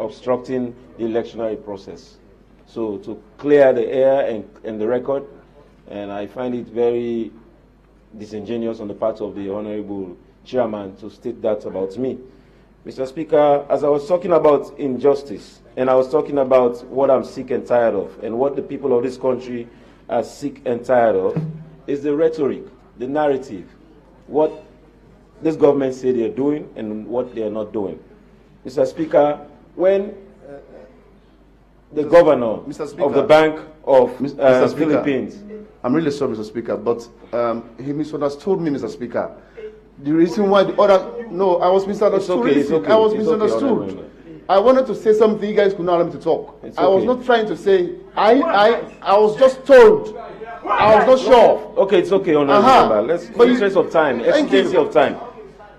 obstructing the electionary process. So to clear the air and the record, and I find it very disingenuous on the part of the Honorable Chairman to state that about me. Mr. Speaker, as I was talking about injustice, and I was talking about what I'm sick and tired of, and what the people of this country are sick and tired of, is the rhetoric, the narrative, what this government say they're doing and what they're not doing. Mr. Speaker, when the governor of the Bank of Philippines... I'm really sorry, Mr. Speaker, but he misunderstood me, Mr. Speaker. The reason why the other... No, I was misunderstood. It's okay. I was misunderstood. I wanted to say something, you guys could not allow me to talk. I was not trying to say... I was just told. I was not sure. Okay, it's okay, Honorable Member. Let's, in the interest of time, exigency of time.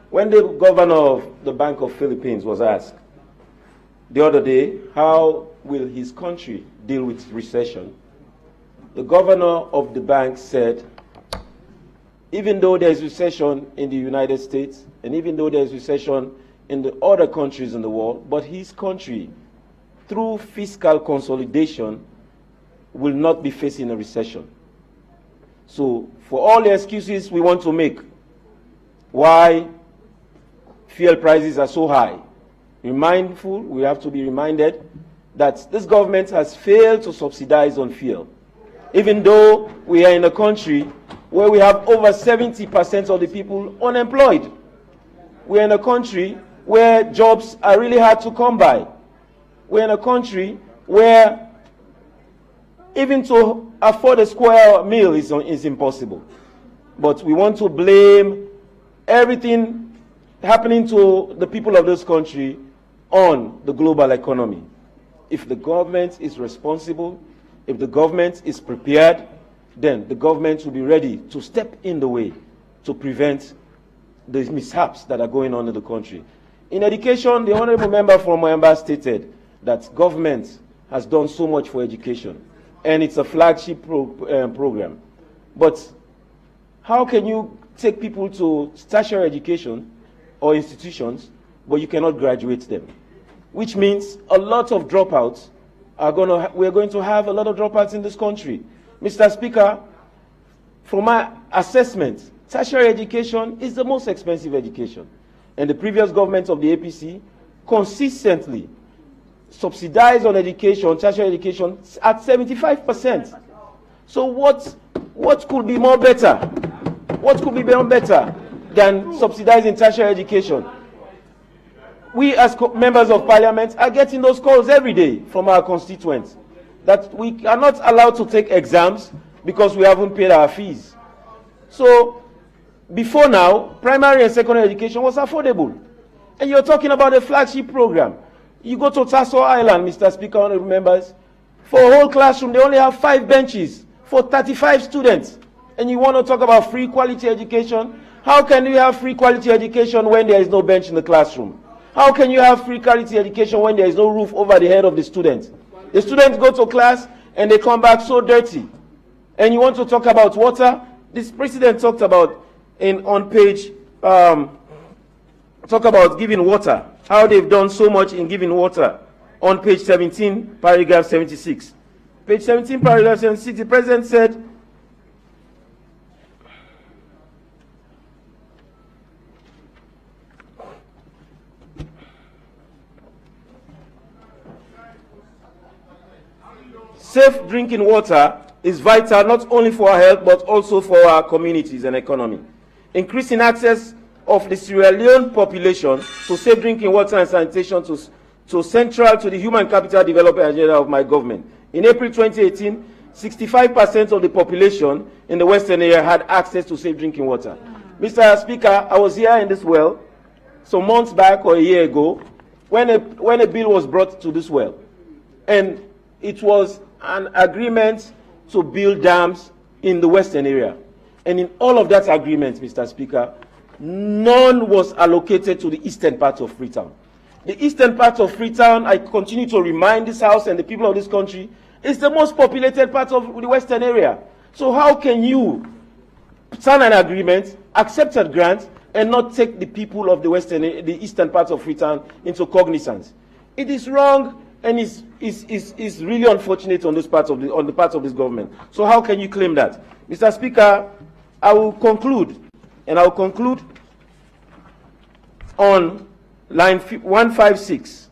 When the governor of the Bank of Philippines was asked the other day, how will his country deal with recession? The governor of the bank said, even though there is recession in the United States, and even though there is recession in the other countries in the world, but his country, through fiscal consolidation, will not be facing a recession. So, for all the excuses we want to make, why fuel prices are so high, we have to be reminded that this government has failed to subsidize on fuel. Even though we are in a country where we have over 70% of the people unemployed. We are in a country where jobs are really hard to come by. We're in a country where even to afford a square meal is impossible. But we want to blame everything happening to the people of this country on the global economy. If the government is responsible, if the government is prepared, then the government will be ready to step in the way to prevent the mishaps that are going on in the country. In education, the Honorable Member from Moyamba stated that government has done so much for education, and it's a flagship program. But how can you take people to tertiary education or institutions, but you cannot graduate them? Which means a lot of dropouts we're going to have a lot of dropouts in this country. Mr. Speaker, from my assessment, tertiary education is the most expensive education. And the previous government of the APC consistently subsidized on education, tertiary education, at 75%. So what could be more better? What could be more better than subsidizing tertiary education? We as members of parliament are getting those calls every day from our constituents that we are not allowed to take exams because we haven't paid our fees. So before now, primary and secondary education was affordable. And you're talking about a flagship program. You go to Tasso Island, Mr. Speaker, honorable members, for a whole classroom, they only have 5 benches for 35 students. And you want to talk about free quality education? How can you have free quality education when there is no bench in the classroom? How can you have free quality education when there is no roof over the head of the students? The students go to class and they come back so dirty. And you want to talk about water? This president talked about on page, talk about giving water, how they've done so much in giving water. On page 17, paragraph 76. Page 17, paragraph 76, the president said, safe drinking water is vital not only for our health but also for our communities and economy. Increasing access of the Sierra Leone population to safe drinking water and sanitation to central to the human capital development agenda of my government. In April 2018, 65% of the population in the Western area had access to safe drinking water. Mr. Speaker, I was here in this well some months back or a year ago when a bill was brought to this well. And it was an agreement to build dams in the Western area. And in all of that agreement, Mr. Speaker, none was allocated to the eastern part of Freetown. The eastern part of Freetown, I continue to remind this House and the people of this country, is the most populated part of the Western area. So how can you sign an agreement, accept a grant, and not take the people of the eastern part of Freetown into cognizance? It is wrong, and is really unfortunate on the part of this government. So how can you claim that? Mr. Speaker, I will conclude, and I will conclude on line 156.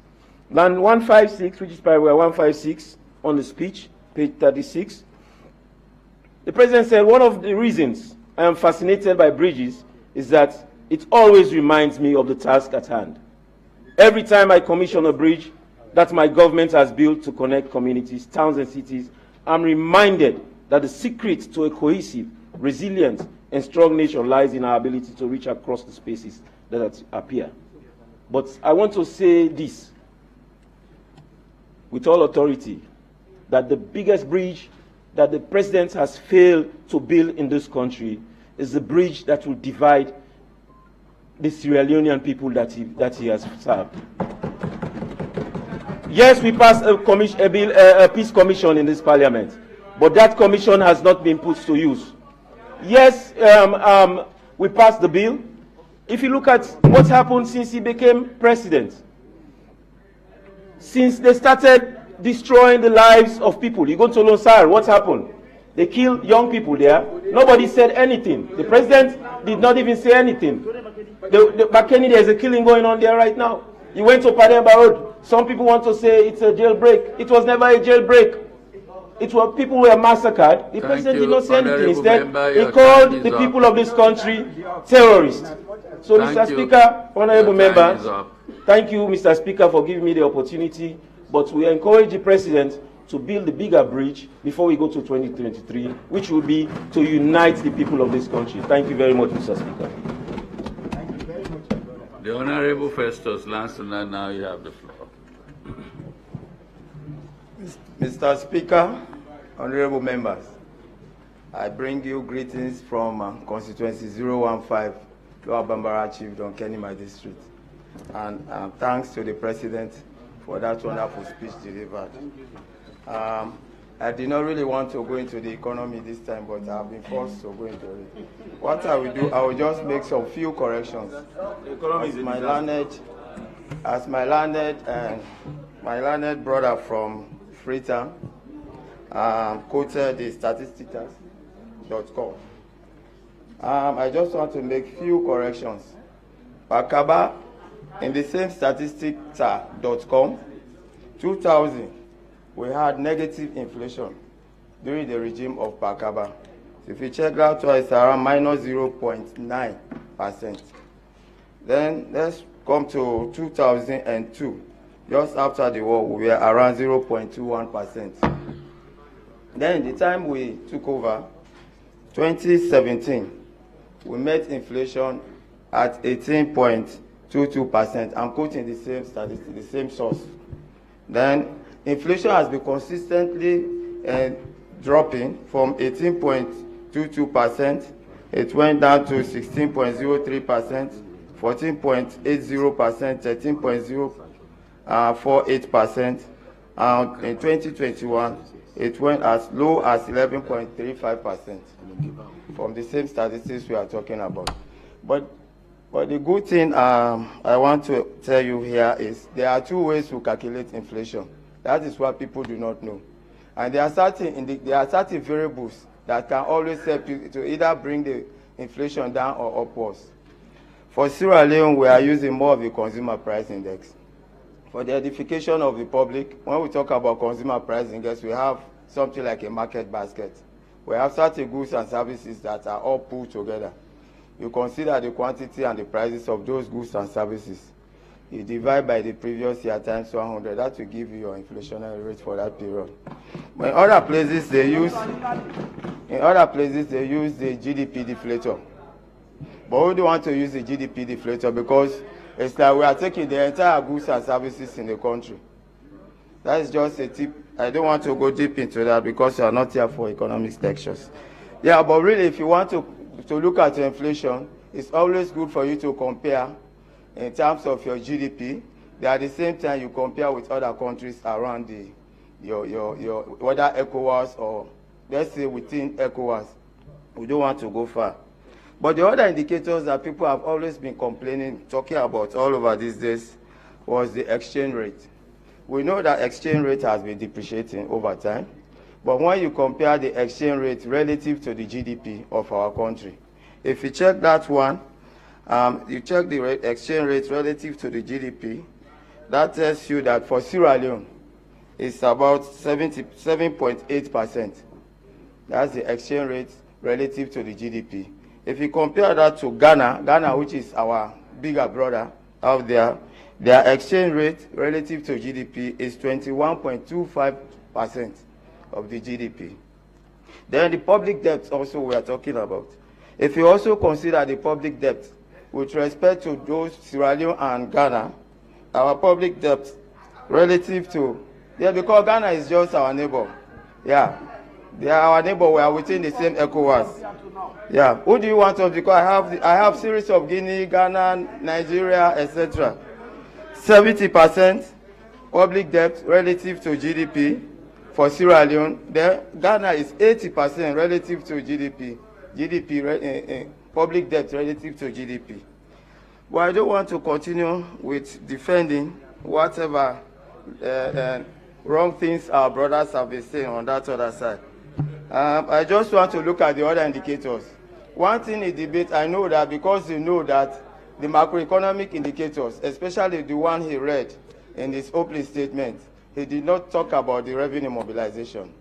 Line 156, which is paragraph 156 on the speech, page 36. The President said, one of the reasons I am fascinated by bridges is that it always reminds me of the task at hand. Every time I commission a bridge that my government has built to connect communities, towns, and cities, I'm reminded that the secret to a cohesive, resilient, and strong nation lies in our ability to reach across the spaces that appear. But I want to say this with all authority, that the biggest bridge that the President has failed to build in this country is the bridge that will divide the Sierra Leonean people that he has served. Yes, we passed a peace commission in this parliament, but that commission has not been put to use. Yes, we passed the bill. If you look at what happened since he became president, since they started destroying the lives of people. You go to Lonsar, what happened? They killed young people there. Nobody said anything. The president did not even say anything. Bakeni, there's a killing going on there right now. You went to Pademba Road. Some people want to say it's a jailbreak. It was never a jailbreak. It was people were massacred. The president did not say anything. Instead, he called the people of this country terrorists. So, Mr. Speaker, honorable members, thank you, Mr. Speaker, for giving me the opportunity. But we encourage the President to build a bigger bridge before we go to 2023, which will be to unite the people of this country. Thank you very much, Mr. Speaker. Thank you very much, the Honorable Festus Lansana, now you have the floor. Mr. Speaker, honorable members, I bring you greetings from constituency 015, Lower Bambara Chief Don Kenny, my district. And thanks to the President for that wonderful speech delivered. I did not really want to go into the economy this time, but I've been forced to go into it. What I will do, I will just make some few corrections. As my learned brother from Freetown quoted the statistics.com. I just want to make few corrections. Pakaba, in the same statistics.com, 2000, we had negative inflation during the regime of Pakaba. If you check that out, it's around minus 0.9%. Then let's come to 2002. Just after the war, we were around 0.21%. Then the time we took over, 2017, we met inflation at 18.22%. I'm quoting the same statistic, the same source. Then inflation has been consistently dropping from 18.22%. It went down to 16.03%, 14.80%, 13.048%. And in 2021, it went as low as 11.35% from the same statistics we are talking about. But the good thing I want to tell you here is there are two ways to calculate inflation. That is what people do not know. And there are certain variables that can always help you to either bring the inflation down or upwards. For Sierra Leone, we are using more of the consumer price index. For the edification of the public, when we talk about consumer price index, we have something like a market basket. We have certain goods and services that are all pulled together. You consider the quantity and the prices of those goods and services. You divide by the previous year times 100. That will give you your inflationary rate for that period. But in other places, they use the GDP deflator. But we don't want to use the GDP deflator because it's like we are taking the entire goods and services in the country. That is just a tip. I don't want to go deep into that because you are not here for economics lectures. Yeah, but really, if you want to look at inflation, it's always good for you to compare in terms of your GDP. At the same time, you compare with other countries around whether ECOWAS or let's say within ECOWAS. We don't want to go far. But the other indicators that people have always been talking about all over these days was the exchange rate. We know that exchange rate has been depreciating over time, but when you compare the exchange rate relative to the GDP of our country, if you check that one, you check the exchange rate relative to the GDP, that tells you that for Sierra Leone, it's about 77.8%. That's the exchange rate relative to the GDP. If you compare that to Ghana, which is our bigger brother out there, their exchange rate relative to GDP is 21.25% of the GDP. Then the public debt also we are talking about. If you also consider the public debt with respect to those Sierra Leone and Ghana, our public debt relative to, because Ghana is just our neighbor. Yeah, they are our neighbor. We are within the same ECOWAS. Yeah, who do you want to? Because I have series of Guinea, Ghana, Nigeria, etc. 70% public debt relative to GDP for Sierra Leone. Then Ghana is 80% relative to GDP. Public debt relative to GDP. But I don't want to continue with defending whatever wrong things our brothers have been saying on that other side. I just want to look at the other indicators. One thing in debate, I know that because you know that the macroeconomic indicators, especially the one he read in his opening statement, he did not talk about the revenue mobilization.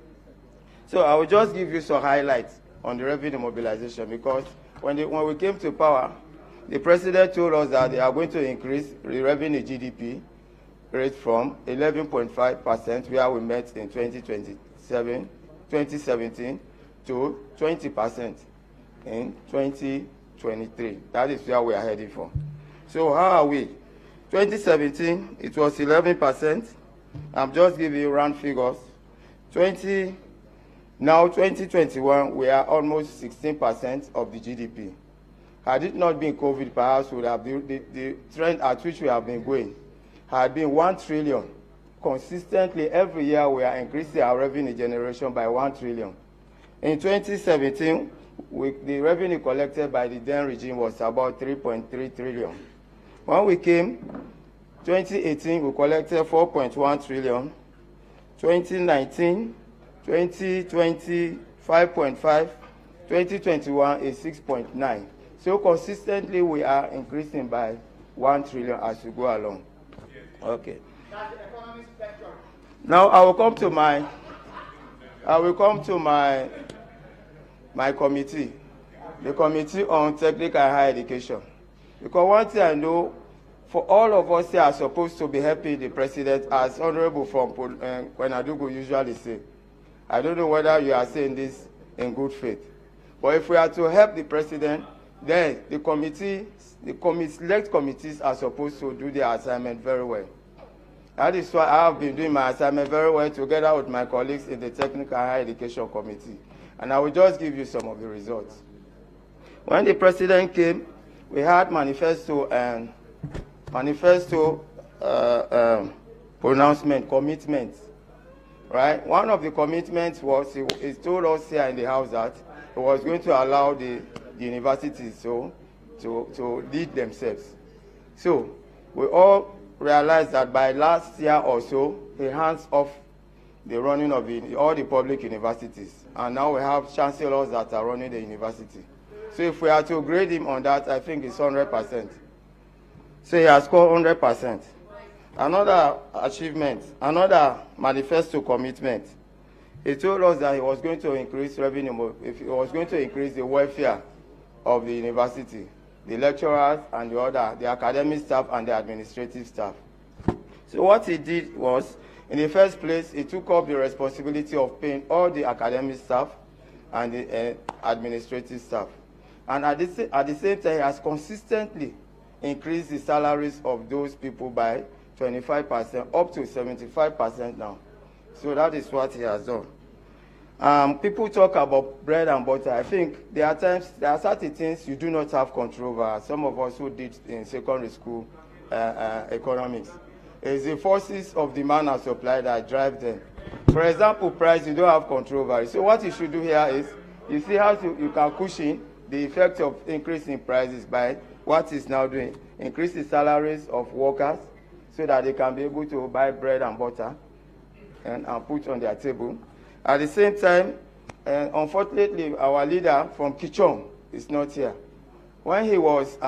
So I will just give you some highlights on the revenue mobilization, because when we came to power, the president told us that they are going to increase the revenue GDP rate from 11.5%, where we met in 2017, to 20% in 2023. That is where we are heading for. So how are we? 2017, it was 11%. I'm just giving you round figures. Now 2021, we are almost 16% of the GDP. Had it not been COVID, perhaps would have the trend at which we have been going had been 1 trillion. Consistently, every year we are increasing our revenue generation by 1 trillion. In 2017, the revenue collected by the then regime was about 3.3 trillion. When we came, 2018, we collected 4.1 trillion. 2019, 2020, 5.5. 2021 is 6.9. So consistently, we are increasing by 1 trillion as we go along. Okay. Now I will come to my committee, the Committee on Technical and Higher Education. Because one thing I know, for all of us here are supposed to be helping the president, as Honorable from Kwenadugu usually say. I don't know whether you are saying this in good faith. But if we are to help the president, then the select committees are supposed to do their assignment very well. That is why I have been doing my assignment very well together with my colleagues in the Technical and Higher Education Committee. And I will just give you some of the results. When the president came, we had manifesto pronouncement, commitments, right? One of the commitments was, he told us here in the house that he was going to allow the universities to lead themselves. So we all realized that by last year or so, he hands off the running of all the public universities. And now we have chancellors that are running the university. So if we are to grade him on that, I think it's 100%. So he has scored 100%. Another achievement, another manifesto commitment, he told us that he was going to increase revenue, if he was going to increase the welfare of the university, the lecturers and the academic staff and the administrative staff. So what he did was, in the first place, he took up the responsibility of paying all the academic staff and the administrative staff. And at the same time, he has consistently increased the salaries of those people by 25%, up to 75% now. So that is what he has done. People talk about bread and butter. I think there are certain things you do not have control over. Some of us who did in secondary school economics. It's the forces of demand and supply that drive them. For example, price, you don't have control over it. So what you should do here is, you see how you can cushion the effect of increasing prices by what is now doing. Increase the salaries of workers, so that they can be able to buy bread and butter and put on their table. At the same time, unfortunately, our leader from Kichon is not here. When he was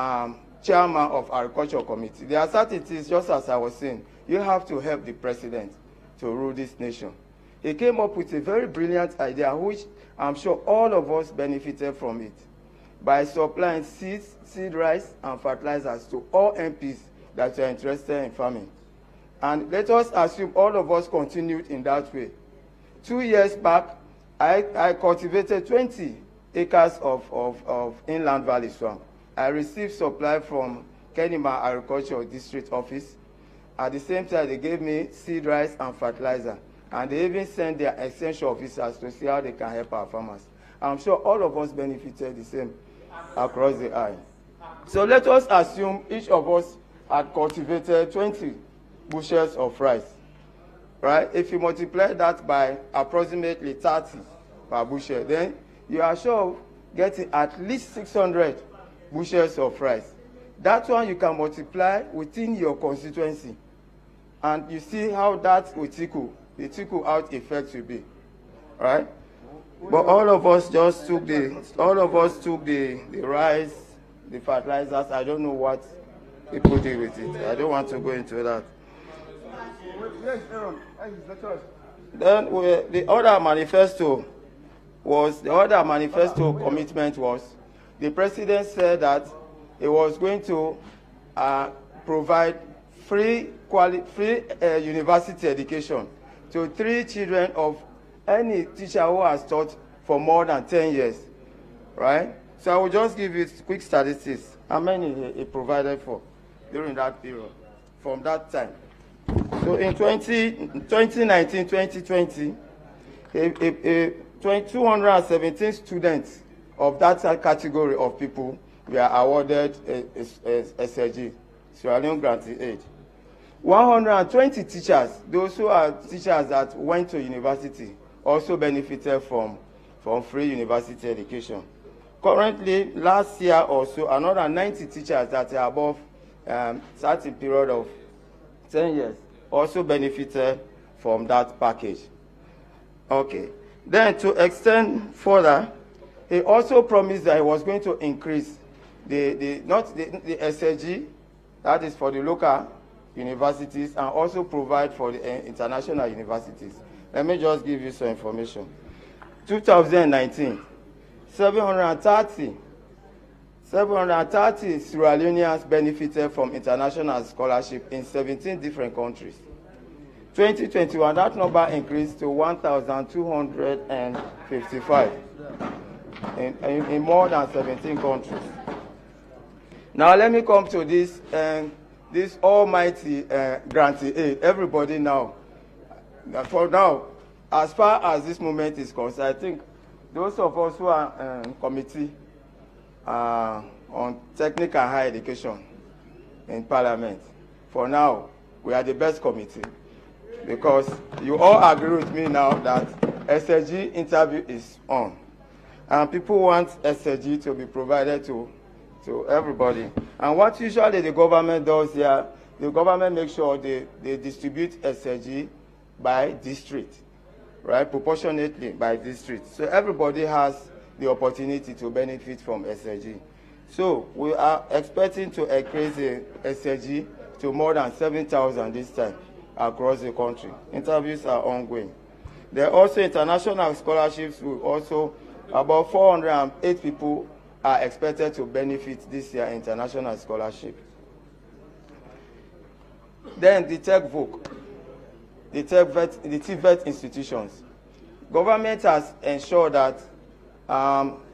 chairman of Agriculture Committee, there are certain things, just as I was saying, you have to help the president to rule this nation. He came up with a very brilliant idea, which I'm sure all of us benefited from it, by supplying seeds, seed rice, and fertilizers to all MPs that are interested in farming. And let us assume all of us continued in that way. 2 years back, I cultivated 20 acres of inland valley swamp. I received supply from Kenima Agriculture District Office. At the same time, they gave me seed rice and fertilizer. And they even sent their extension officers to see how they can help our farmers. I'm sure all of us benefited the same across the aisle. So let us assume each of us had cultivated 20 bushels of rice, right? If you multiply that by approximately 30 per bushel, then you are sure of getting at least 600 bushels of rice. That one you can multiply within your constituency, and you see how that will the trickle out effect will be, right? But all of us just took the rice, the fertilizers. I don't know what people did with it. I don't want to go into that. Then the other manifesto commitment was, the president said that he was going to provide free university education to 3 children of any teacher who has taught for more than 10 years, right? So I will just give you quick statistics. How many he provided for during that period, from that time. So in 2019-2020, 217 students of that category of people were awarded SLG, Sierra Leone Grantee Aid. 120 teachers, those who are teachers that went to university, also benefited from free university education. Currently, last year or so, another 90 teachers that are above certain period of 10 years also benefited from that package. Okay. Then to extend further, he also promised that he was going to increase the SLG, that is for the local universities, and also provide for the international universities. Let me just give you some information. 2019, 730 Sierra Leoneans benefited from international scholarship in 17 different countries. 2021, that number increased to 1,255 in more than 17 countries. Now let me come to this almighty grantee aid. Everybody now, for now, as far as this moment is concerned, I think those of us who are committee on technical and higher education in Parliament, for now, we are the best committee, because you all agree with me now that SLG interview is on. And people want SLG to be provided to everybody. And what usually the government does here, the government makes sure they distribute SLG by district, right? Proportionately by district. So everybody has the opportunity to benefit from SLG. So we are expecting to increase the SLG to more than 7,000 this time across the country. Interviews are ongoing. There are also international scholarships. About 408 people are expected to benefit this year international scholarship. Then the TechVoc, the TVET institutions. Government has ensured that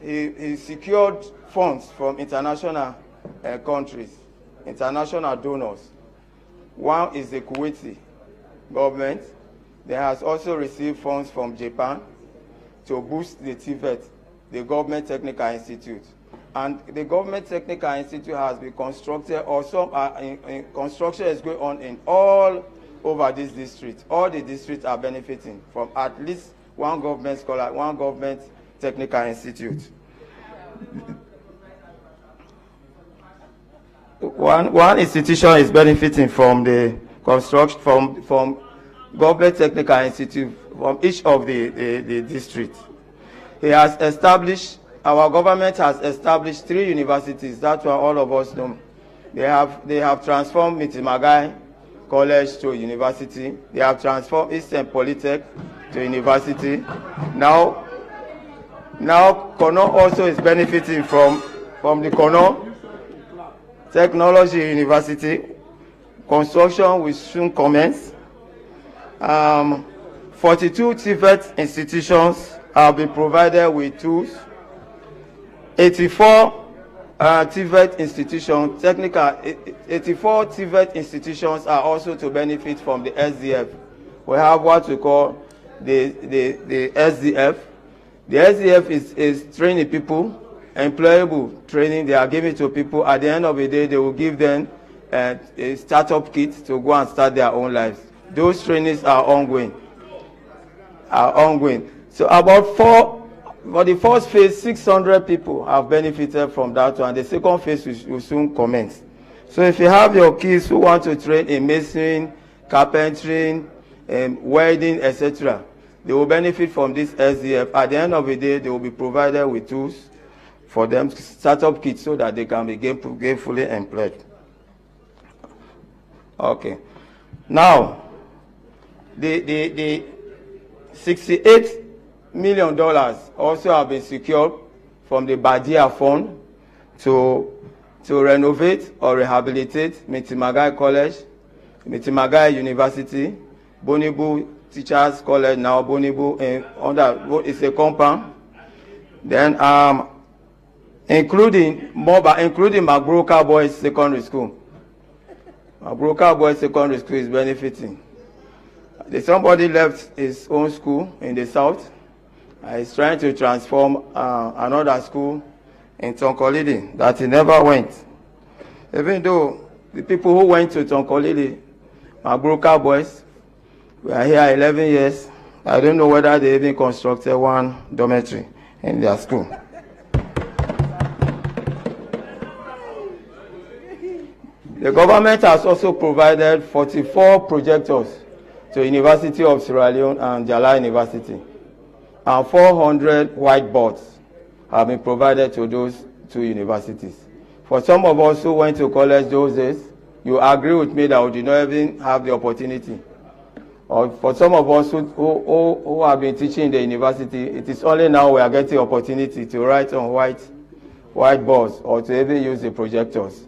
he secured funds from international countries, international donors. One is the Kuwaiti government. They has also received funds from Japan to boost the TVET, the Government Technical Institute. And the Government Technical Institute has been constructed, or some construction is going on in all over this district. All the districts are benefiting from at least one government scholar, one Government Technical Institute. One institution is benefiting from the construction from government technical institute from each of the districts. He has established, our government has established 3 universities. That's what all of us know. They have transformed Mitimagai College to university. They have transformed Eastern Polytech to university. Now Kono also is benefiting from the Kono Technology University. Construction will soon commence. 42 TVET institutions have been provided with tools. 84 TVET institutions, 84 TVET institutions are also to benefit from the SDF. We have what we call the SDF. The SDF is training people, employable training. They are giving to people. At the end of the day, they will give them a startup kit to go and start their own lives. Those trainings are ongoing. So about for the first phase, 600 people have benefited from that one. The second phase will soon commence. So if you have your kids who want to train in masonry, carpentry, welding, etc., they will benefit from this SDF. At the end of the day, they will be provided with tools for them, startup kits, so that they can be gainfully employed. Okay. Now, the $68 million also have been secured from the Badia Fund to renovate or rehabilitate Mitimagai College, Mitimagai University, Bonibu Teachers College, now Bonibu, it's a compound. Then including Magbroka Boys Secondary School. Magbroka Boys Secondary School is benefiting. Somebody left his own school in the south. He's trying to transform another school in Tonkolili that he never went. Even though the people who went to Tonkolili, Magbroka Boys, we are here 11 years. I don't know whether they even constructed one dormitory in their school. The government has also provided 44 projectors to University of Sierra Leone and Jala University, and 400 whiteboards have been provided to those 2 universities. For some of us who went to college those days, you agree with me that we did not even have the opportunity. Or for some of us who have been teaching in the university, it is only now we are getting the opportunity to write on whiteboards or to even use the projectors.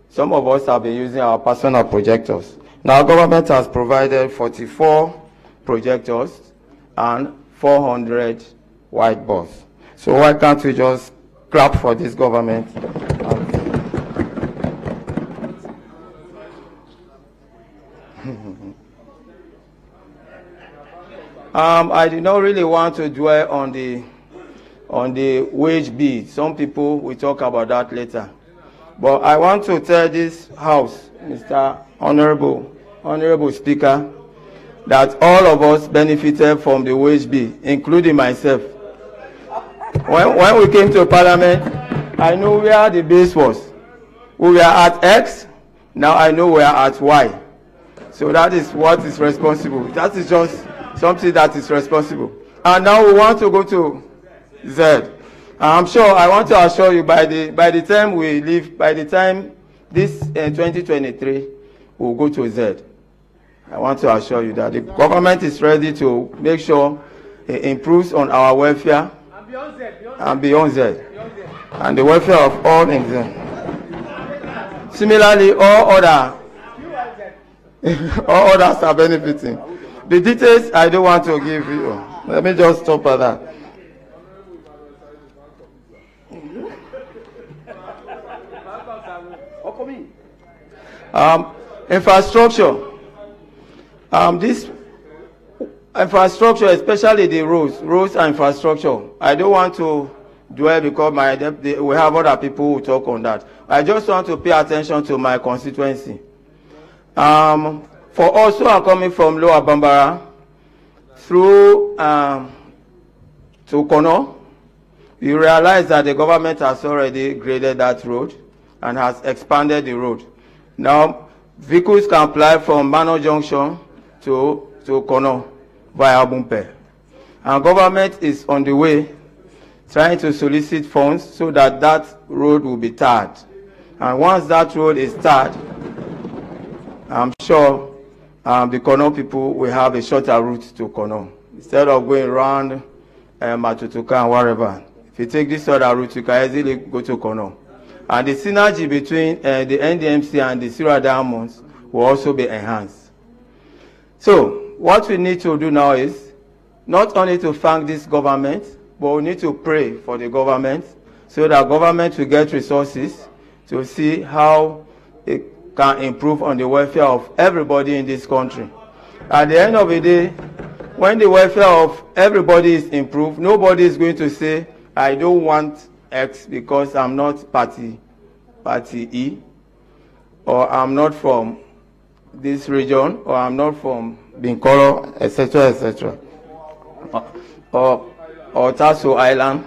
Some of us have been using our personal projectors. Now, government has provided 44 projectors and 400 whiteboards. So why can't we just clap for this government? I do not really want to dwell on the wage bill. Some people will talk about that later. But I want to tell this House, Mr. Honorable Speaker, that all of us benefited from the wage bill, including myself. When we came to Parliament, I knew where the base was. We were at X, now I know we are at Y. So that is what is responsible. That is just something that is responsible. And now we want to go to Z. I'm sure, I want to assure you, by the time we leave, by the time this 2023, we'll go to Z. I want to assure you that the government is ready to make sure it improves on our welfare and beyond Z, and the welfare of all in Z. Similarly, all others are benefiting. The details I don't want to give you. Let me just stop at that. Infrastructure. This infrastructure, especially the roads and infrastructure, I don't want to dwell because we have other people who talk on that. I just want to pay attention to my constituency. For us who are coming from Lower Bambara through to Kono, you realize that the government has already graded that road and has expanded the road. Now, Vehicles can apply from Mano Junction to Kono via Bumpe. And government is on the way trying to solicit funds so that that road will be tarred. And once that road is tarred, I'm sure the Kono people will have a shorter route to Kono. Instead of going around Matutuka and wherever. If you take this other route, you can easily go to Kono. And the synergy between the NDMC and the Sierra Diamonds will also be enhanced. So, what we need to do now is not only to thank this government, but we need to pray for the government so that government will get resources to see how it can improve on the welfare of everybody in this country. At the end of the day, when the welfare of everybody is improved, nobody is going to say, I don't want X because I'm not party E, or I'm not from this region, or I'm not from Binkoro, etc., etc., or Tasso Island.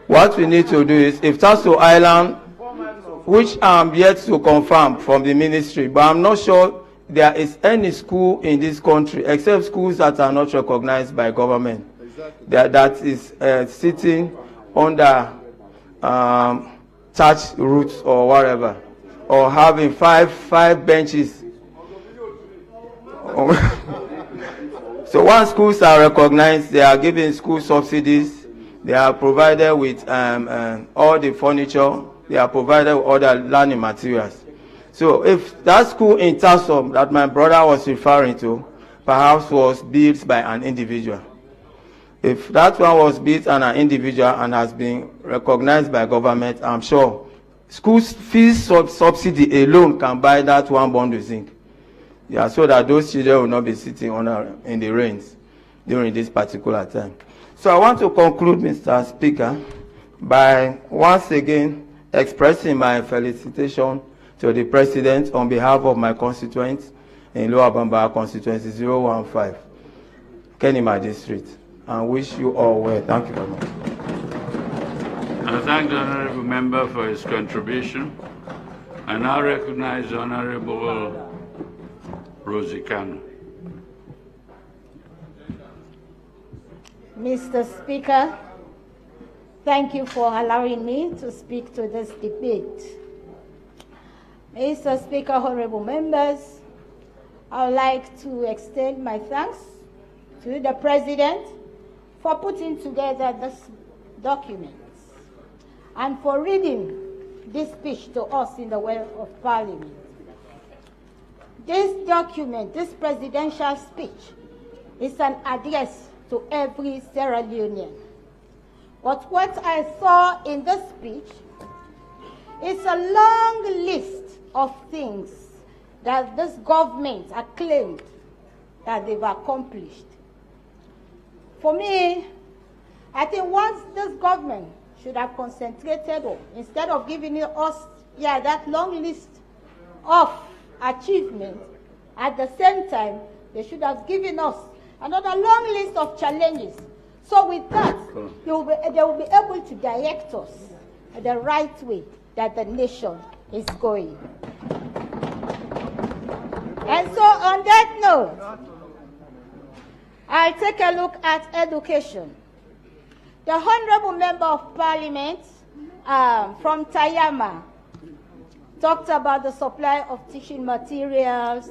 What we need to do is, if Tasso Island, which I'm yet to confirm from the ministry, but I'm not sure there is any school in this country, except schools that are not recognized by government, that is sitting under church roots or whatever, or having five benches. So once schools are recognized, they are given school subsidies, they are provided with all the furniture, they are provided with all the learning materials. So if that school in Tassom that my brother was referring to perhaps was built by an individual, if that one was built on an individual and has been recognized by government, I'm sure school fees subsidy alone can buy that one bundle zinc. Yeah, so that those children will not be sitting in the rains during this particular time. So I want to conclude, Mr. Speaker, by once again expressing my felicitation to the President on behalf of my constituents in Lower Bambara constituency 015, Kenima District, and wish you all well. Thank you very much. I thank the Honourable Member for his contribution. I now recognize the Honourable Rosie Kanu. Mr. Speaker, thank you for allowing me to speak to this debate. Mr. Speaker, honorable members, I would like to extend my thanks to the President for putting together this document and for reading this speech to us in the well of Parliament. This document, this presidential speech, is an address to every Sierra Leonean. But what I saw in this speech is a long list of things that this government acclaimed that they've accomplished. For me, I think once this government should have concentrated on, instead of giving us that long list of achievements, at the same time, they should have given us another long list of challenges. So with that, they will be able to direct us the right way that the nation is going. And so on that note, I'll take a look at education. The Honorable Member of Parliament from Tayama talked about the supply of teaching materials,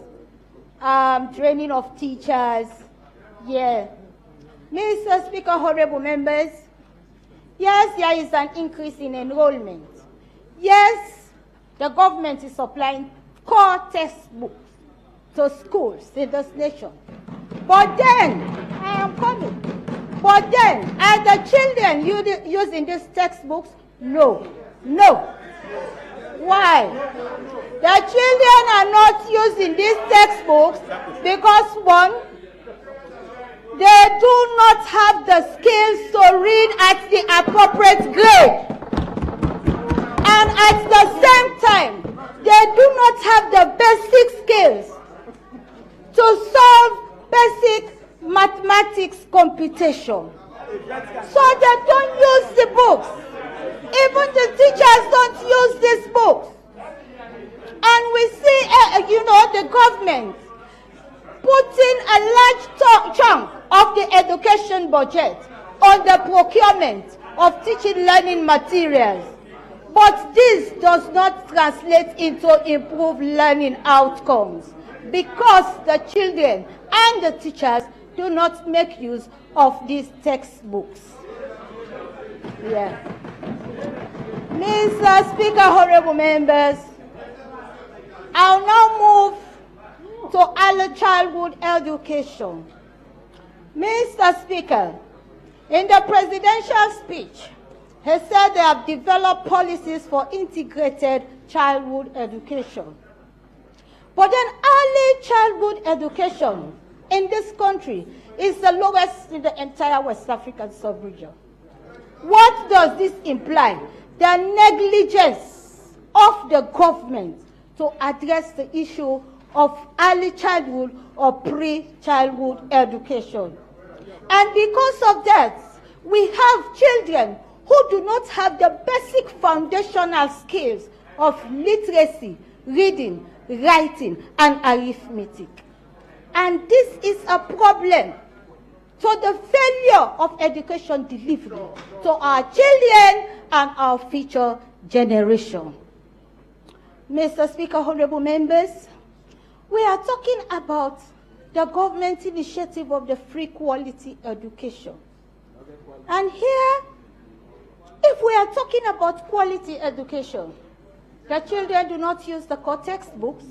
training of teachers. Yeah. Mr. Speaker, honorable members, yes, there is an increase in enrollment. Yes, the government is supplying core textbooks to schools in this nation. But then, I am coming. But then, are the children using these textbooks? No. No. Why? The children are not using these textbooks because, one, they do not have the skills to read at the appropriate grade. And at the same time, they do not have the basic skills to solve basic mathematics computation. So they don't use the books. Even the teachers don't use these books. And we see, the government putting a large chunk of the education budget on the procurement of teaching learning materials. But this does not translate into improved learning outcomes because the children and the teachers do not make use of these textbooks. Yeah. Mr. Speaker, honorable members, I'll now move to early childhood education. Mr. Speaker, in the presidential speech, he said they have developed policies for integrated childhood education. But then early childhood education in this country is the lowest in the entire West African sub-region. What does this imply? The negligence of the government to address the issue of early childhood or pre-childhood education. And because of that, we have children who do not have the basic foundational skills of literacy, reading, writing, and arithmetic. And this is a problem to the failure of education delivery to our children and our future generation. Mr. Speaker, honorable members, we are talking about the government initiative of the free quality education. And here, if we are talking about quality education, the children do not use the core textbooks.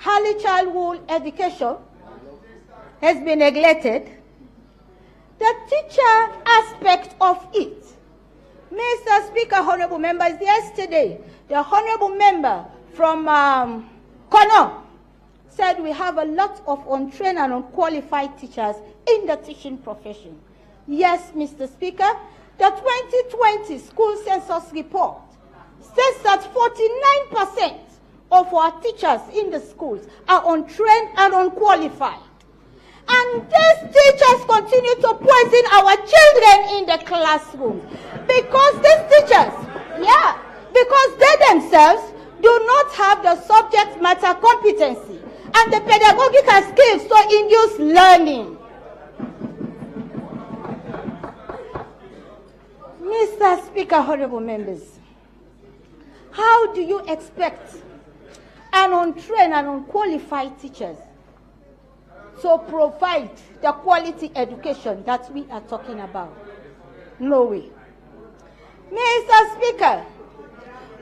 Early childhood education has been neglected. The teacher aspect of it. Mr. Speaker, honorable members, yesterday, the honorable member from Kono said we have a lot of untrained and unqualified teachers in the teaching profession. Yes, Mr. Speaker, the 2020 school census report says that 49% of our teachers in the schools are untrained and unqualified. And these teachers continue to poison our children in the classroom because these teachers, because they themselves do not have the subject matter competency and the pedagogical skills to induce learning. Mr. Speaker, honorable members, how do you expect an untrained and unqualified teachers to provide the quality education that we are talking about? No way. Mr. Speaker,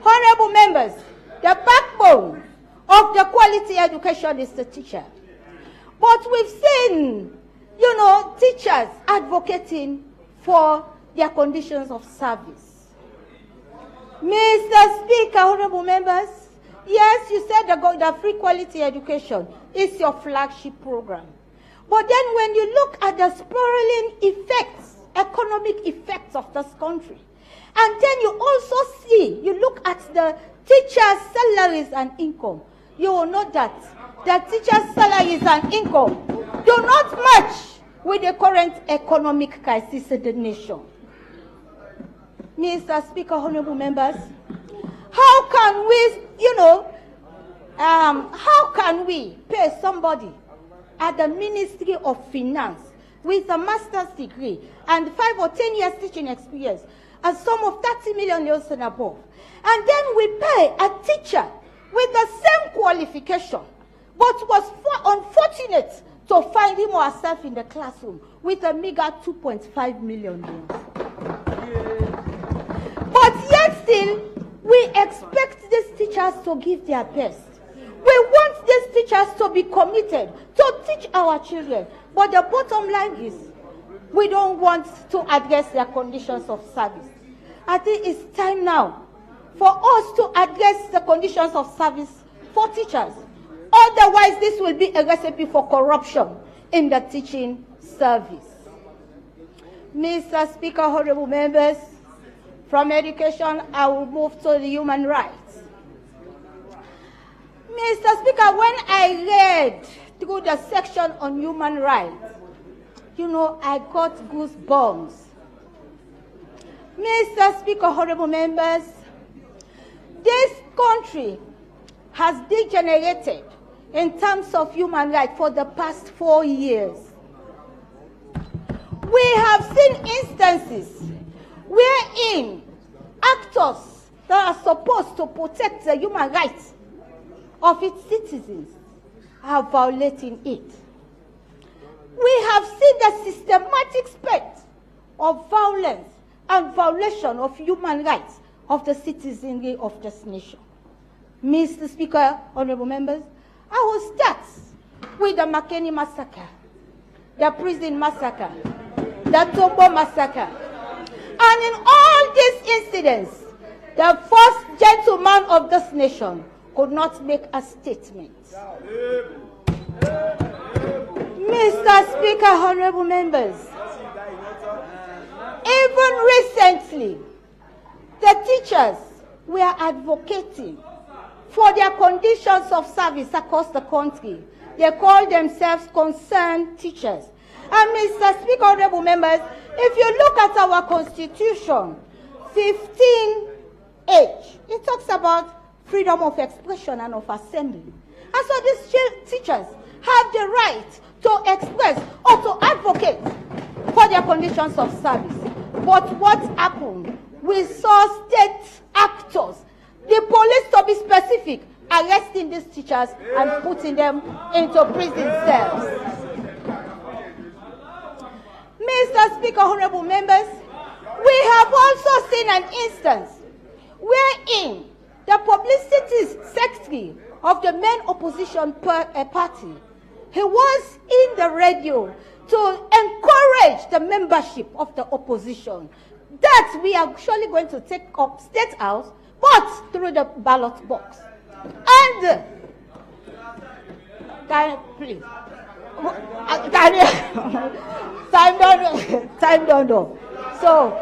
honorable members, the backbone of the quality education is the teacher. But we've seen, teachers advocating for their conditions of service. Mr. Speaker, honorable members, yes, you said the free quality education is your flagship program. But then when you look at the spiraling effects, economic effects of this country, and then you also you look at the teachers' salaries and income, you will note that the teachers' salaries and income do not match with the current economic crisis in the nation. Mr. Speaker, honorable members, how can we pay somebody at the Ministry of Finance with a master's degree and 5 or 10 years teaching experience a sum of 30 million euros and above, and then we pay a teacher with the same qualification but was unfortunate to find him or herself in the classroom with a meager 2.5 million euros. But yet still, we expect these teachers to give their best. We want these teachers to be committed to teach our children. But the bottom line is, we don't want to address their conditions of service. I think it's time now for us to address the conditions of service for teachers. Otherwise, this will be a recipe for corruption in the teaching service. Mr. Speaker, honorable members, from education, I will move to the human rights. Mr. Speaker, when I read through the section on human rights, I got goosebumps. Mr. Speaker, honorable members, this country has degenerated in terms of human rights for the past 4 years. We have seen instances wherein actors that are supposed to protect the human rights of its citizens are violating it. We have seen the systematic spread of violence and violation of human rights of the citizenry of this nation. Mr. Speaker, honorable members, I will start with the McKinney massacre, the prison massacre, the Tombo massacre. And in all these incidents, the first gentleman of this nation could not make a statement. Mr. Speaker, honorable members, even recently, the teachers were advocating for their conditions of service across the country. They call themselves concerned teachers. And Mr. Speaker, honorable members, if you look at our Constitution, 15H, it talks about freedom of expression and of assembly. And so these teachers have the right to express or to advocate for their conditions of service. But what happened? We saw state actors, the police to be specific, arresting these teachers and putting them into prison cells. Mr. Speaker, honorable members, we have also seen an instance wherein the publicity secretary of the main opposition party, he was in the radio to encourage the membership of the opposition that we are surely going to take up State House, but through the ballot box. And, please, time don't know. So,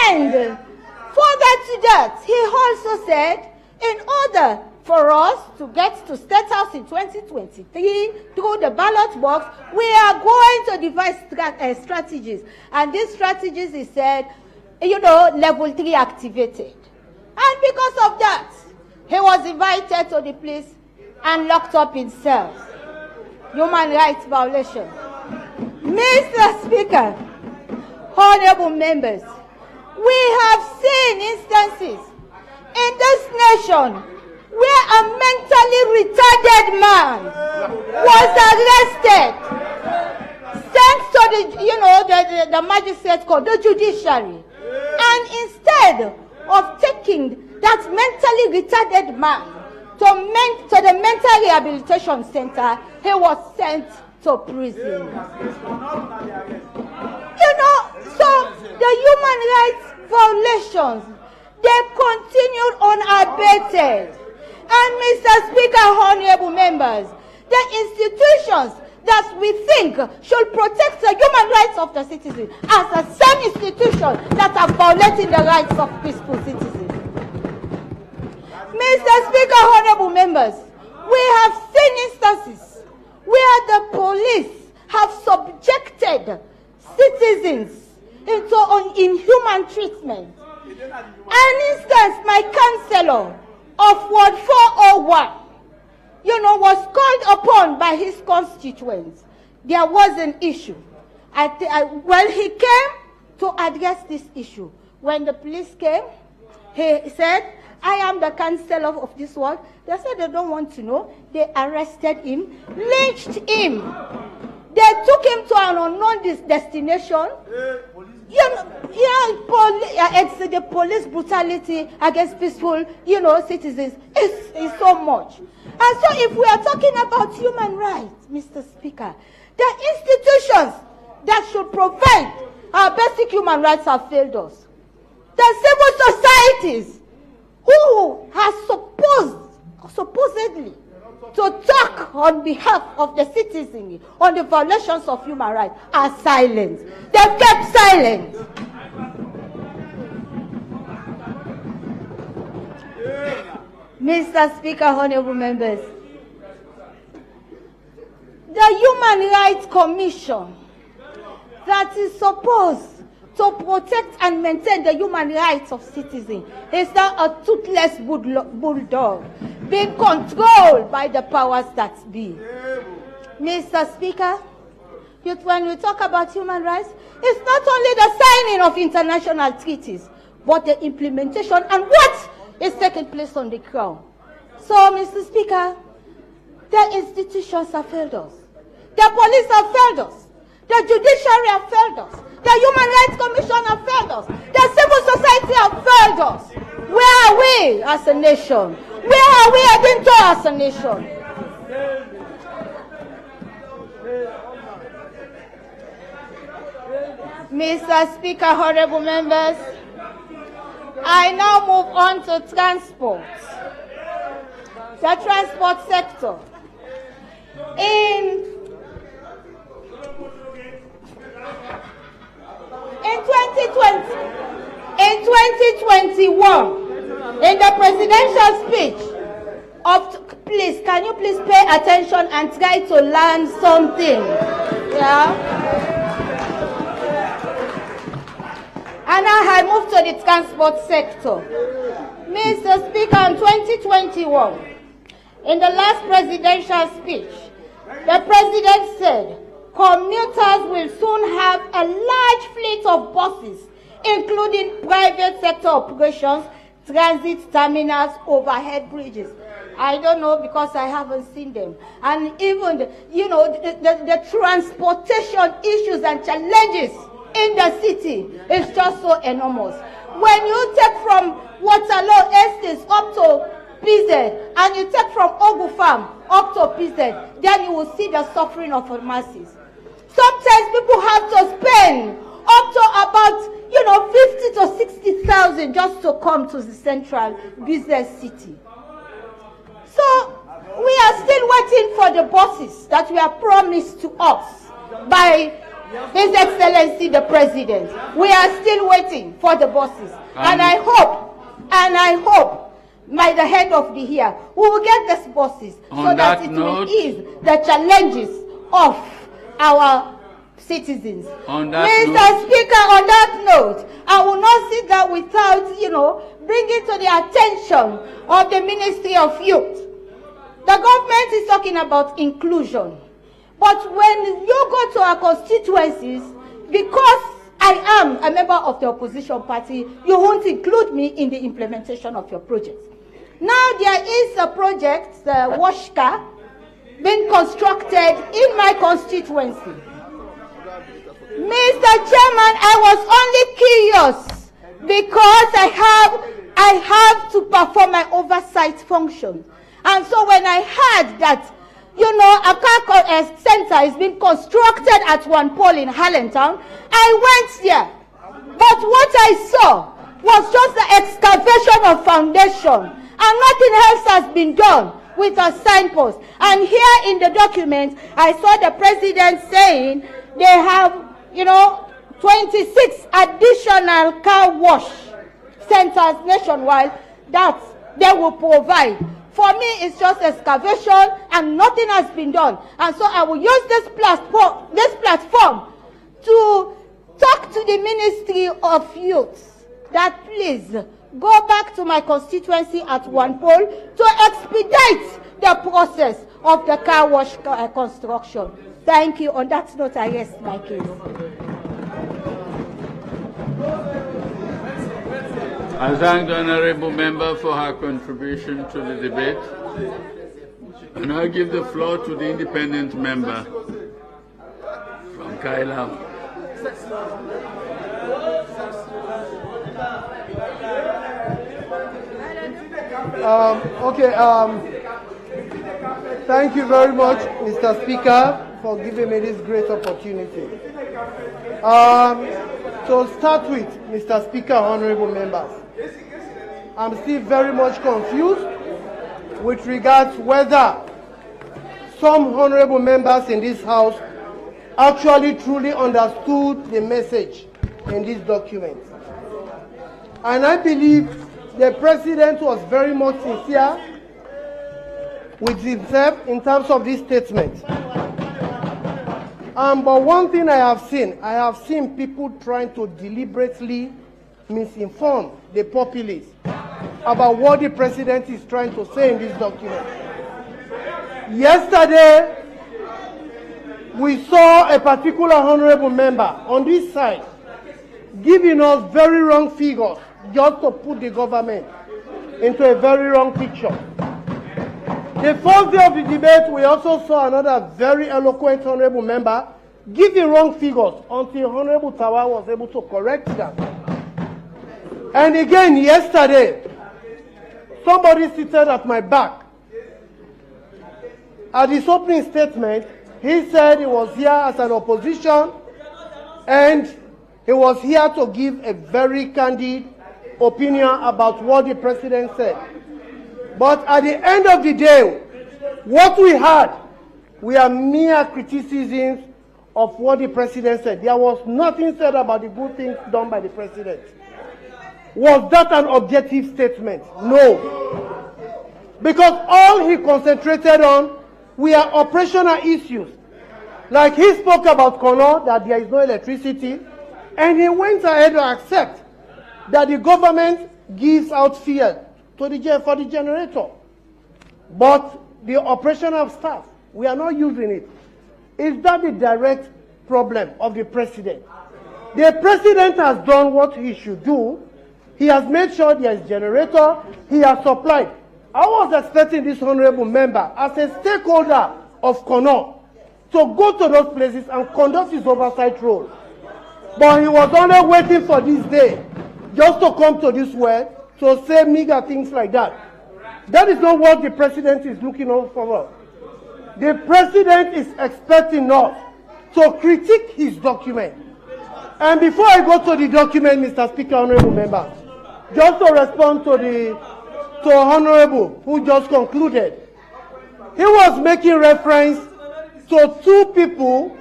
and further to that, he also said, in order for us to get to State House in 2023 through the ballot box, we are going to devise strategies. And these strategies, he said, level 3 activated. And because of that, he was invited to the place and locked up in cells. Human rights violation. Mr. Speaker, honorable members, we have seen instances in this nation where a mentally retarded man was arrested, sent to the magistrate court, the judiciary, and instead of taking that mentally retarded man to the mental rehabilitation center, he was sent to prison. So the human rights violations, they continued unabated. And Mr. Speaker, honorable members, the institutions that we think should protect the human rights of the citizens are the same institutions that are violating the rights of peaceful citizens. Mr. Speaker, honorable members, we have seen instances where the police have subjected citizens into inhuman treatment. An instance, my councillor of Ward 401, was called upon by his constituents. There was an issue. Well, he came to address this issue. When the police came, he said, I am the councillor of this ward. They said they don't want to know. They arrested him, lynched him. They took him to an unknown destination. It's the police brutality against peaceful, citizens. It's so much. And so if we are talking about human rights, Mr. Speaker, the institutions that should provide our basic human rights have failed us. The civil societies who are supposedly to talk on behalf of the citizenry on the violations of human rights are silent. They've kept silent. Mr. Speaker, honorable members, the Human Rights Commission that is supposed to protect and maintain the human rights of citizens is now a toothless bulldog. being controlled by the powers that be. Mr. Speaker, when we talk about human rights, it's not only the signing of international treaties, but the implementation and what is taking place on the ground. So, Mr. Speaker, the institutions have failed us. The police have failed us. The judiciary have failed us. The Human Rights Commission have failed us. The civil society have failed us. Where are we as a nation? Where are we heading to as a nation? Mr. Speaker, honorable members, I now move on to transport. The transport sector. In 2021, in the presidential speech please, can you please pay attention and try to learn something? Yeah. And now I move to the transport sector. Mr. Speaker, in 2021, in the last presidential speech, the president said, commuters will soon have a large fleet of buses, including private sector operations, transit terminals, overhead bridges. I don't know because I haven't seen them. And even, the transportation issues and challenges in the city is just so enormous. When you take from Waterloo Estates up to PZ, and you take from Ogu Farm up to PZ, then you will see the suffering of the masses. Sometimes people have to spend up to about 50 to 60,000 just to come to the central business city. So we are still waiting for the buses that were promised to us by His Excellency the President. We are still waiting for the buses, and I hope by the end of the year we will get these buses so that it will ease the challenges of our citizens. Mr. Speaker, on that note, I will not sit down without, bringing to the attention of the Ministry of Youth. The government is talking about inclusion. But when you go to our constituencies, because I am a member of the opposition party, you won't include me in the implementation of your projects. Now there is a project, the Washka, being constructed in my constituency. Mr. Chairman, I was only curious because I have to perform my oversight function. And so when I heard that, a car center is being constructed at one pole in Harlem-town, I went there. But what I saw was just the excavation of foundation, and nothing else has been done with a signpost. And here in the document, I saw the president saying they have 26 additional car wash centers nationwide that they will provide. For me, it's just excavation and nothing has been done. And so I will use this platform to talk to the Ministry of Youth that please go back to my constituency at one pole to expedite the process of the car wash construction. Thank you. On that note, I rest my case. I thank the honorable member for her contribution to the debate. And I give the floor to the independent member from Kaila. Thank you very much, Mr. Speaker, for giving me this great opportunity. To start with, Mr. Speaker, honorable members, I'm still very much confused with regards whether some honorable members in this House actually truly understood the message in this document. And I believe the President was very much sincere with himself in terms of this statement. But one thing I have seen people trying to deliberately misinform the populace about what the president is trying to say in this document. Yesterday, we saw a particular honorable member on this side giving us very wrong figures just to put the government into a very wrong picture. The first day of the debate, we also saw another very eloquent honorable member giving wrong figures until Honorable Tawa was able to correct that. And again, yesterday, somebody seated at my back. At his opening statement, he said he was here as an opposition and he was here to give a very candid opinion about what the president said. But at the end of the day, what we had were mere criticisms of what the president said. There was nothing said about the good things done by the president. Was that an objective statement? No. Because all he concentrated on were operational issues. Like he spoke about Kono, that there is no electricity, and he went ahead to accept that the government gives out fuel for the generator. But the operational staff, we are not using it. Is that the direct problem of the president? The president has done what he should do. He has made sure there is generator. He has supplied. I was expecting this honorable member as a stakeholder of Kono to go to those places and conduct his oversight role. But he was only waiting for this day just to come to this world to say meager things like that. That is not what the president is looking for. The president is expecting us to critique his document. And before I go to the document, Mr. Speaker, honorable members, just to respond to Honorable who just concluded, he was making reference to two people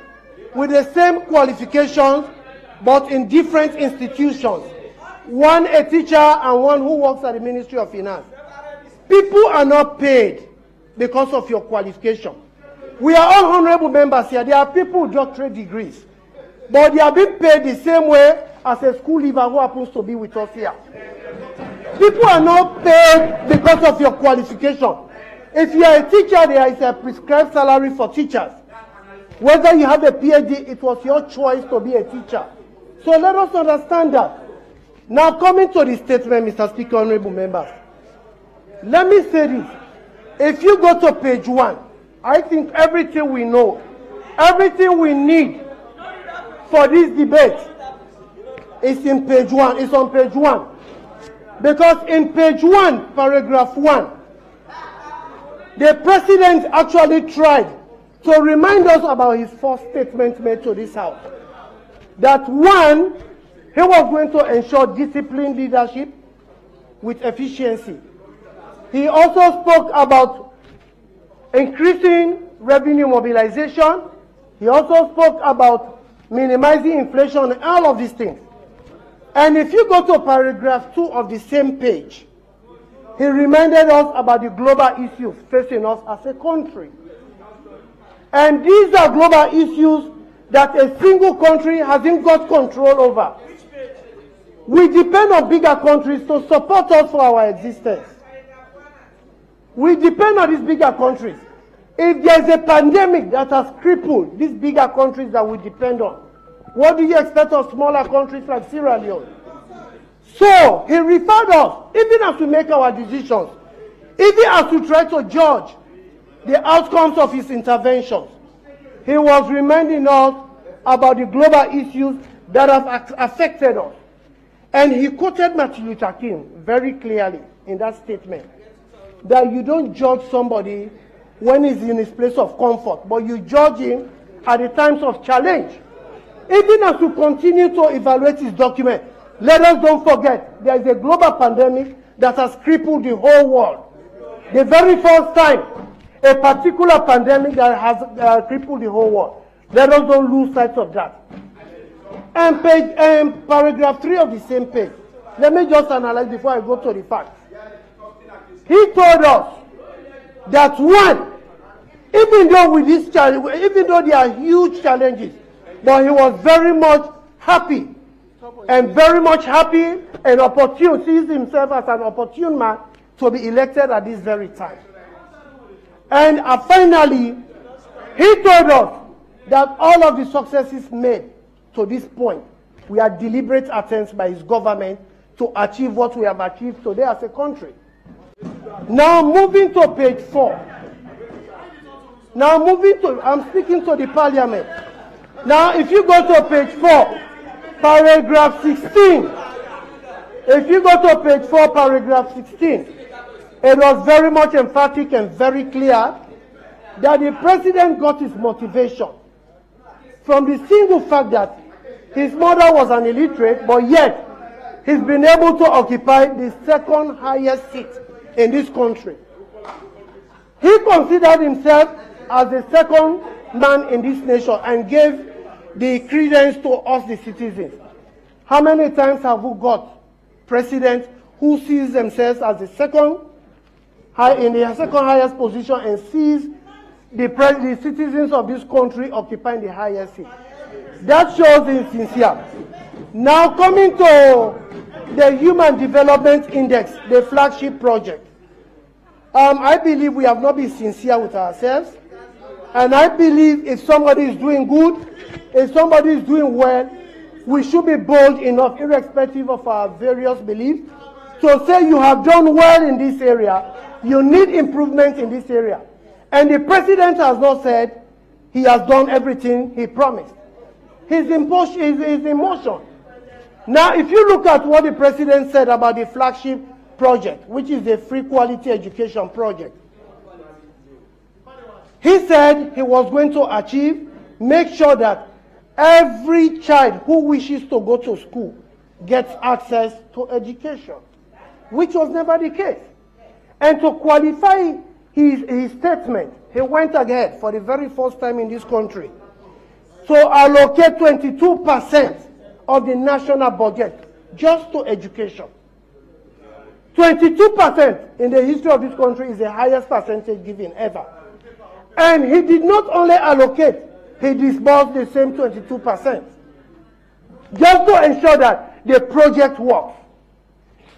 with the same qualifications but in different institutions. One a teacher and one who works at the Ministry of Finance. People are not paid because of your qualification. We are all honorable members here. There are people with doctorate degrees, but they are being paid the same way as a school leaver who happens to be with us here. People are not paid because of your qualification. If you are a teacher, there is a prescribed salary for teachers. Whether you have a PhD, it was your choice to be a teacher. So let us understand that. Now coming to the statement, Mr. Speaker, honorable members, let me say this. If you go to page 1, I think everything we know, everything we need for this debate is in page 1. It's on page 1. Because in page 1, paragraph 1, the president actually tried to remind us about his first statement made to this house. That one, he was going to ensure disciplined leadership with efficiency. He also spoke about increasing revenue mobilization. He also spoke about minimizing inflation and all of these things. And if you go to paragraph 2 of the same page, he reminded us about the global issues facing us as a country. And these are global issues that a single country hasn't got control over. We depend on bigger countries to support us for our existence. We depend on these bigger countries. If there is a pandemic that has crippled these bigger countries that we depend on, what do you expect of smaller countries like Sierra Leone? So he referred us, even as we make our decisions, even as we try to judge the outcomes of his interventions, he was reminding us about the global issues that have affected us. And he quoted Martin Luther King very clearly in that statement, that you don't judge somebody when he's in his place of comfort, but you judge him at the times of challenge. Even as we continue to evaluate his document, let us don't forget there is a global pandemic that has crippled the whole world. The very first time, a particular pandemic that has crippled the whole world. Let us don't lose sight of that. And paragraph 3 of the same page. Let me just analyze before I go to the facts. He told us that one, even though there are huge challenges, but he was very much happy and very much happy and opportune, sees himself as an opportune man to be elected at this very time. And finally, he told us that all of the successes made to this point were deliberate attempts by his government to achieve what we have achieved today as a country. Now moving to page 4. I'm speaking to the parliament. Now if you go to page 4, paragraph 16. If you go to page 4, paragraph 16, it was very much emphatic and very clear that the president got his motivation from the single fact that his mother was an illiterate, but yet he's been able to occupy the second highest seat in this country. He considered himself as the second man in this nation and gave the credence to us, the citizens. How many times have we got presidents who sees themselves as the second highest position and sees the citizens of this country occupying the highest seat? That shows him sincere. Now coming to the Human Development Index, the flagship project. I believe we have not been sincere with ourselves. And I believe if somebody is doing good, if somebody is doing well, we should be bold enough, irrespective of our various beliefs, to say you have done well in this area, you need improvement in this area. And the president has not said he has done everything he promised. His emotion. Now, if you look at what the president said about the flagship project, which is the free quality education project, he said he was going to make sure that every child who wishes to go to school gets access to education, which was never the case. And to qualify his statement, he went ahead for the very first time in this country to allocate 22% of the national budget just to education. 22% in the history of this country is the highest percentage given ever. And he did not only allocate, he disbursed the same 22%. Just to ensure that the project works.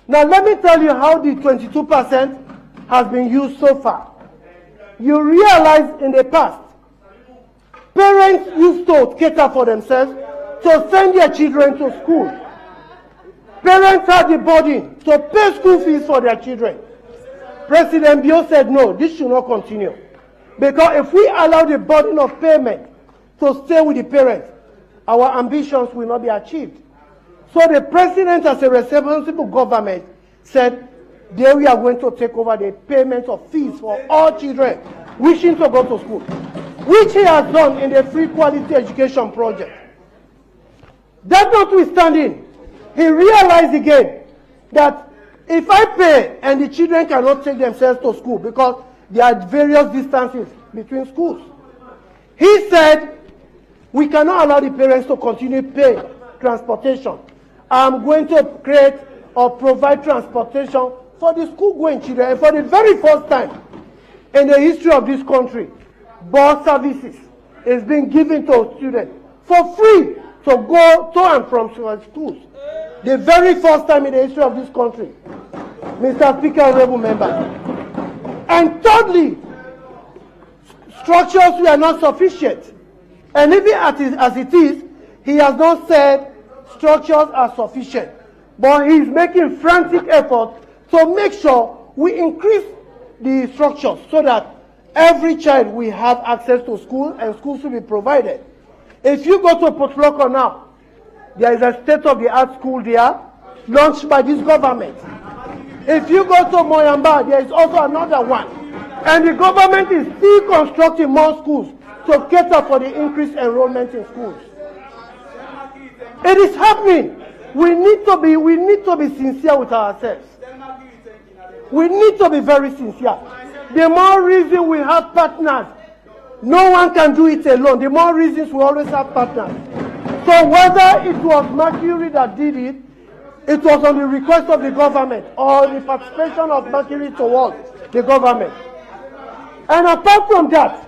Now let me tell you how the 22% has been used so far. You realize in the past, parents used to cater for themselves to send their children to school. Parents had the burden to pay school fees for their children. President Bio said, no, this should not continue. Because if we allow the burden of payment to stay with the parents, our ambitions will not be achieved. So the president, as a responsible government, said, there we are going to take over the payment of fees for all children wishing to go to school, which he has done in the free quality education project. That notwithstanding, he realized again that if I pay and the children cannot take themselves to school because there are various distances between schools, he said, we cannot allow the parents to continue paying transportation. I'm going to create or provide transportation for the school-going children. And for the very first time in the history of this country, bus services is being given to students for free to go to and from schools. The very first time in the history of this country, Mr. Speaker, honorable members. And thirdly, structures were not sufficient. And even as it is, he has not said structures are sufficient. But he is making frantic efforts to make sure we increase the structures so that every child will have access to school and schools will be provided. If you go to Potloko now, there is a state-of-the-art school there launched by this government. If you go to Moyamba, there is also another one. And the government is still constructing more schools to cater for the increased enrollment in schools. It is happening. We need to be sincere with ourselves. We need to be very sincere. The more reason we have partners, no one can do it alone. The more reasons we always have partners. So whether it was Mercury that did it, it was on the request of the government or the participation of Mercury towards the government. And apart from that,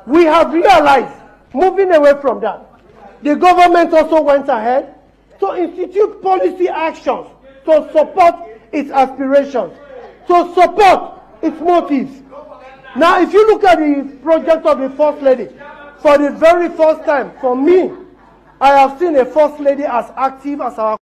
we have realized, moving away from that, the government also went ahead to institute policy actions to support its aspirations, to support its motives. Now, if you look at the project of the First Lady, for the very first time, for me, I have seen a First Lady as active as our